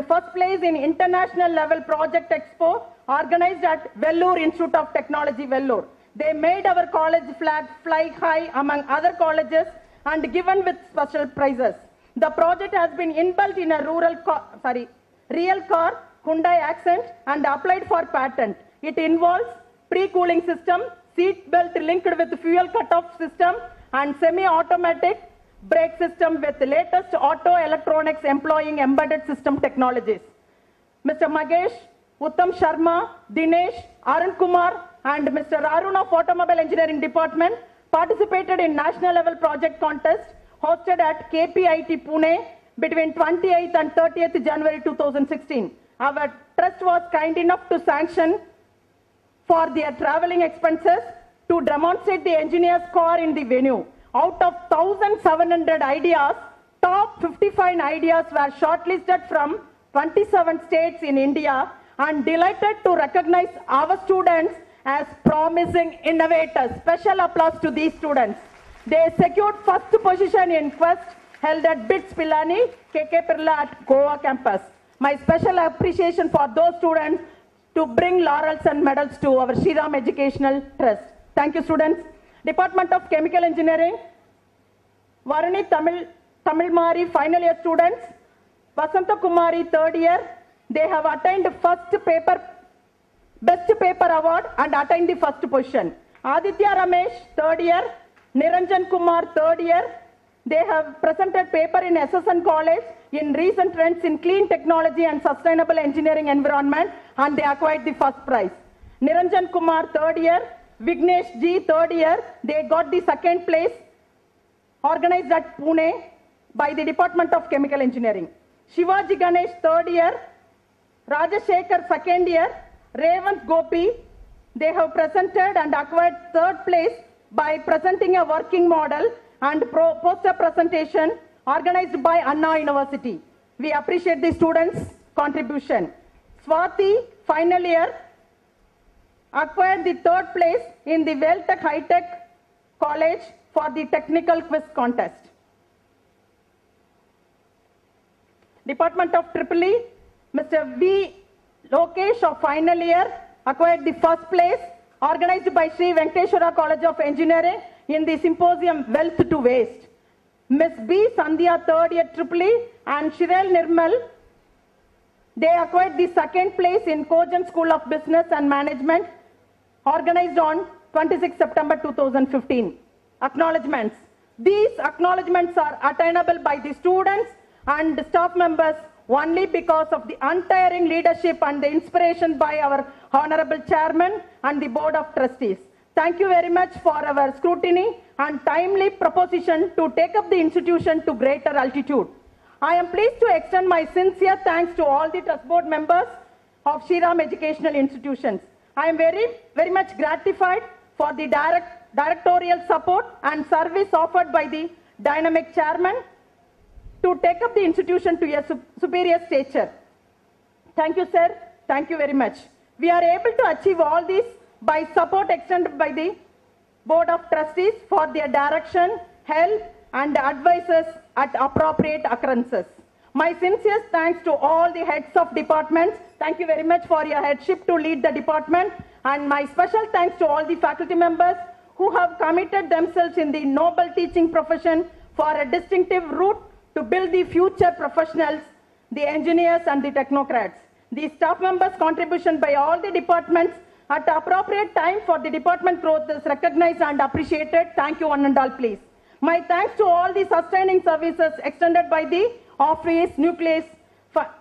first place in international level project expo organized at Vellore Institute of Technology, Vellore. They made our college flag fly high among other colleges and given with special prizes. The project has been inbuilt in a real car Hyundai Accent and applied for patent. It involves pre-cooling system, seat belt linked with fuel cutoff system and semi-automatic brake system with latest auto electronics employing embedded system technologies. Mr. Magesh, Uttam Sharma, Dinesh, Arun Kumar and Mr. Arun of Automobile Engineering Department participated in national level project contest hosted at KPIT Pune between 28th and 30th January 2016. Our trust was kind enough to sanction for their traveling expenses to demonstrate the engineer's core in the venue. Out of 1,700 ideas, top 55 ideas were shortlisted from 27 states in India and delighted to recognize our students as promising innovators. Special applause to these students. They secured first position in quest held at BITS Pilani, KK Pirla at Goa campus. My special appreciation for those students to bring laurels and medals to our Shriram Educational Trust. Thank you, students. Department of Chemical Engineering, Varuni Tamil Mari final year students, Vasanta Kumari third year, they have attained best paper award and attained the first position. Aditya Ramesh third year, Niranjan Kumar third year, they have presented paper in SSN College in recent trends in clean technology and sustainable engineering environment and they acquired the first prize. Niranjan Kumar third year, Vignesh G third year, they got the second place organized at Pune by the Department of Chemical Engineering. Shivaji Ganesh third year, Rajashekar second year, Revant Gopi, they have presented and acquired third place by presenting a working model and poster presentation organized by Anna University. We appreciate the students' contribution. Swati, final year, acquired the third place in the Welltech High Tech College for the technical quiz contest. Department of EEE, Mr. V. Lokesh of final year acquired the first place organized by Sri Venkateshwara College of Engineering in the symposium Wealth to Waste. Ms. B. Sandhya third year EEE and Shirel Nirmal, they acquired the second place in Cogent School of Business and Management organized on 26 September 2015. Acknowledgements. These acknowledgements are attainable by the students and staff members only because of the untiring leadership and the inspiration by our Honorable Chairman and the Board of Trustees. Thank you very much for our scrutiny and timely proposition to take up the institution to greater altitude. I am pleased to extend my sincere thanks to all the Trust Board members of Shriram Educational Institutions. I am very much gratified for the directorial support and service offered by the dynamic chairman to take up the institution to a superior stature. Thank you, sir. Thank you very much. We are able to achieve all this by support extended by the Board of Trustees for their direction, help, and advices at appropriate occurrences. My sincere thanks to all the heads of departments. Thank you very much for your headship to lead the department. And my special thanks to all the faculty members who have committed themselves in the noble teaching profession for a distinctive route to build the future professionals, the engineers and the technocrats. The staff members' contribution by all the departments at appropriate time for the department growth is recognized and appreciated. Thank you one and all, please. My thanks to all the sustaining services extended by the office, nucleus,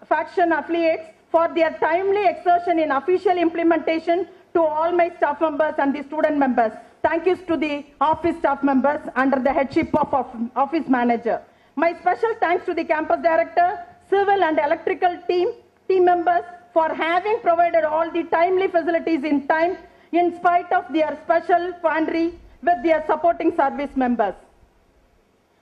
faction affiliates for their timely exertion in official implementation to all my staff members and the student members. Thank you to the office staff members under the headship of office manager. My special thanks to the campus director, civil and electrical team members for having provided all the timely facilities in time in spite of their special quandary with their supporting service members.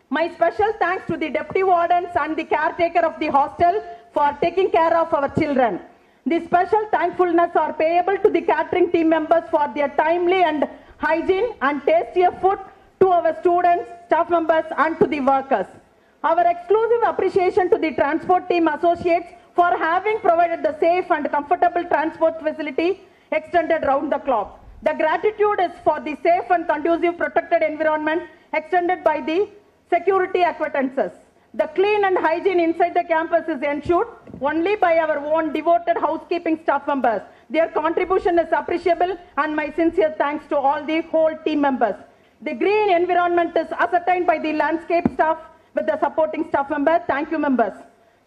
My special thanks to the deputy wardens and the caretaker of the hostel for taking care of our children. The special thankfulness are payable to the catering team members for their timely and hygiene and tastier food to our students, staff members and to the workers. Our exclusive appreciation to the transport team associates for having provided the safe and comfortable transport facility extended round the clock. The gratitude is for the safe and conducive protected environment extended by the security acquaintances. The clean and hygiene inside the campus is ensured only by our own devoted housekeeping staff members. Their contribution is appreciable, and my sincere thanks to all the whole team members. The green environment is ascertained by the landscape staff with the supporting staff members. Thank you, members.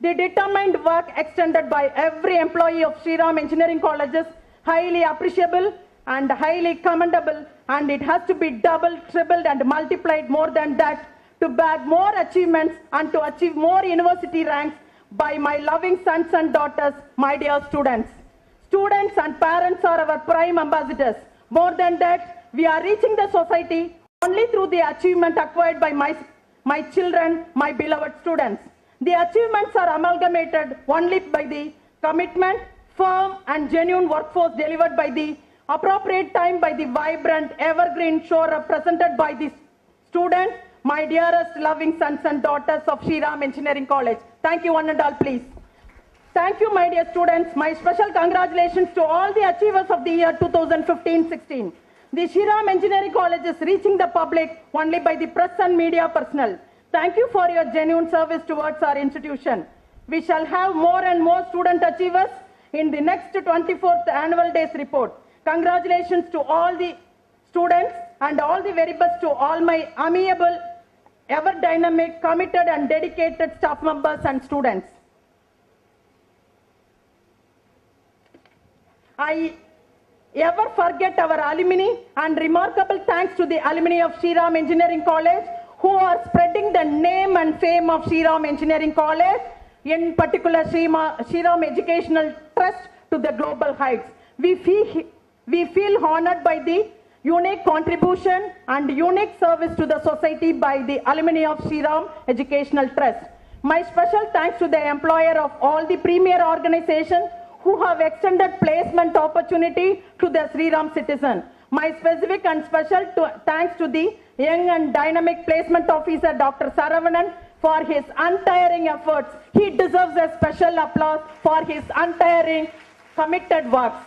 The determined work extended by every employee of Sri Ram Engineering College is highly appreciable and highly commendable, and it has to be doubled, tripled and multiplied more than that to bag more achievements and to achieve more university ranks by my loving sons and daughters, my dear students. Students and parents are our prime ambassadors. More than that, we are reaching the society only through the achievement acquired by my children, my beloved students. The achievements are amalgamated only by the commitment, firm and genuine workforce delivered by the appropriate time by the vibrant, evergreen show represented by the student, my dearest loving sons and daughters of Sri Ram Engineering College. Thank you one and all, please. Thank you, my dear students. My special congratulations to all the achievers of the year 2015-16. The Sri Ram Engineering College is reaching the public only by the press and media personnel. Thank you for your genuine service towards our institution. We shall have more and more student achievers in the next 24th annual days report. Congratulations to all the students and all the very best to all my amiable, ever dynamic, committed and dedicated staff members and students. I ever forget our alumni, and remarkable thanks to the alumni of Sri Ram Engineering College who are spreading the name and fame of Sri Ram Engineering College, in particular Sri Ram Educational Trust, to the global heights. We feel honored by the unique contribution and unique service to the society by the alumni of Sri Ram Educational Trust. My special thanks to the employer of all the premier organizations who have extended placement opportunity to the Sri Ram citizen. My specific and special thanks to the young and dynamic placement officer Dr. Saravanan for his untiring efforts. He deserves a special applause for his untiring committed works.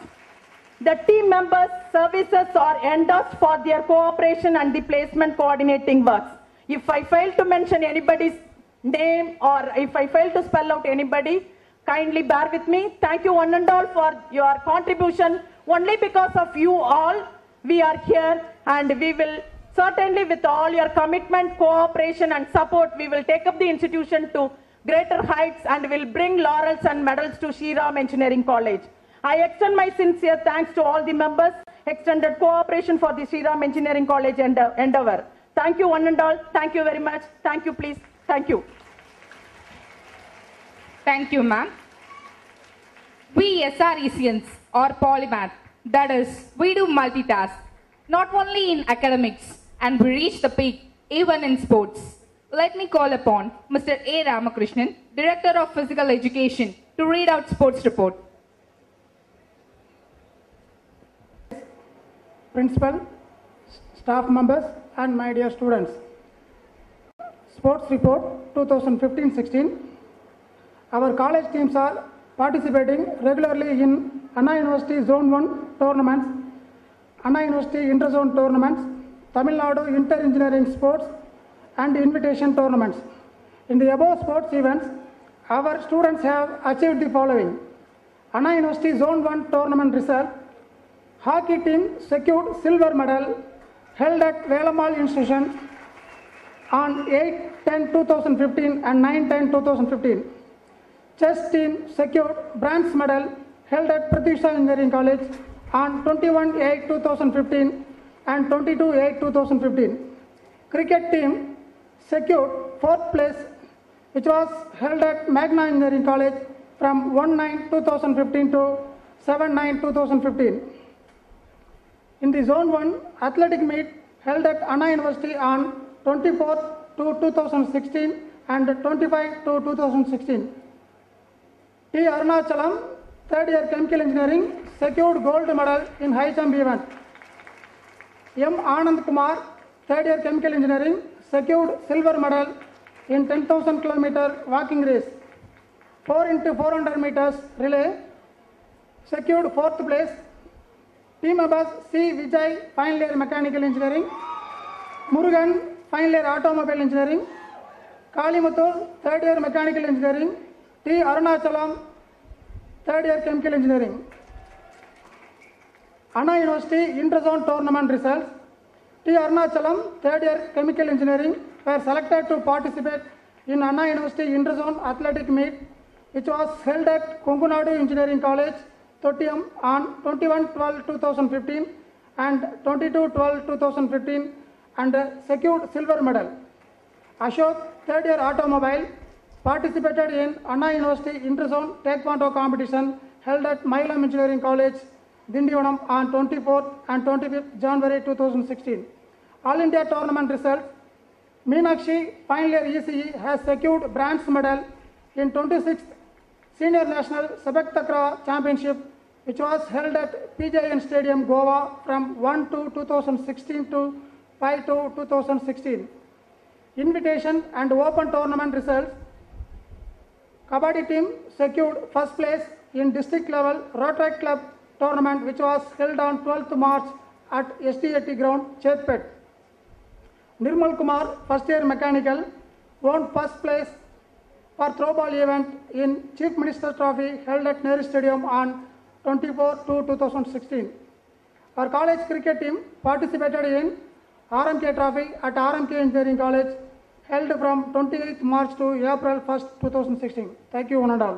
The team members' services are endorsed for their cooperation and the placement coordinating works. If I fail to mention anybody's name or if I fail to spell out anybody, kindly bear with me. Thank you one and all for your contribution. Only because of you all, we are here, and we will certainly, with all your commitment, cooperation and support, we will take up the institution to greater heights and will bring laurels and medals to Sri Ram Engineering College. I extend my sincere thanks to all the members, extended cooperation for the Sri Ram Engineering College endeavor. Thank you one and all. Thank you very much. Thank you, please. Thank you. Thank you, ma'am. We SRECians are polymath. That is, we do multitask, not only in academics, and we reach the peak even in sports. Let me call upon Mr. A. Ramakrishnan, Director of Physical Education, to read out sports report. Principal, staff members and my dear students. Sports report 2015-16. Our college teams are participating regularly in Anna University Zone 1 tournaments, Anna University Interzone tournaments, Tamil Nadu Inter-Engineering Sports and Invitation tournaments. In the above sports events, our students have achieved the following. Anna University Zone 1 tournament result: hockey team secured silver medal held at Velamal Institution on 8/10/2015 and 9/10/2015. Chess team secured bronze medal held at Prithvi Shaw Engineering College on 21/8/2015 and 22/8/2015. Cricket team secured 4th place, which was held at Magna Engineering College from 1/9/2015 to 7/9/2015. In the Zone 1 athletic meet held at Anna University on 24/2016 and 25/2016. T. Arunachalam, 3rd year Chemical Engineering, secured gold medal in high jump event. M. Anand Kumar, 3rd year Chemical Engineering, secured silver medal in 10,000 km walking race. 4 into 400 meters relay, secured 4th place. Team members C. Vijay, final year mechanical engineering, Murugan, final year automobile engineering, Kalimuthu, 3rd year mechanical engineering, T. Arunachalam, 3rd year chemical engineering. Anna University Interzone tournament results. T. Arunachalam, 3rd year chemical engineering, were selected to participate in Anna University Interzone athletic meet, which was held at Kongunadu Engineering College, Tottiyam on 21/12/2015 and 22/12/2015 and secured silver medal. Ashok, 3rd year automobile, participated in Anna University Interzone Taekwondo competition held at Mailam Engineering College, Dindivanam on 24th and 25th January 2016. All India tournament results. Meenakshi, final year ECE, has secured bronze medal in 26th Senior National Sabak Takraw Championship, which was held at PJN Stadium, Goa from 1/2/2016 to 5/2/2016. Invitation and open tournament results. Kabaddi team secured first place in district level Rotary Club tournament, which was held on 12th March at SDAT ground, Chetpet. Nirmal Kumar, first year mechanical, won first place for throwball event in Chief Minister Trophy held at Nehru Stadium on 24/2/2016. Our college cricket team participated in RMK Trophy at RMK Engineering College held from 28th March to April 1st, 2016. Thank you, one and all.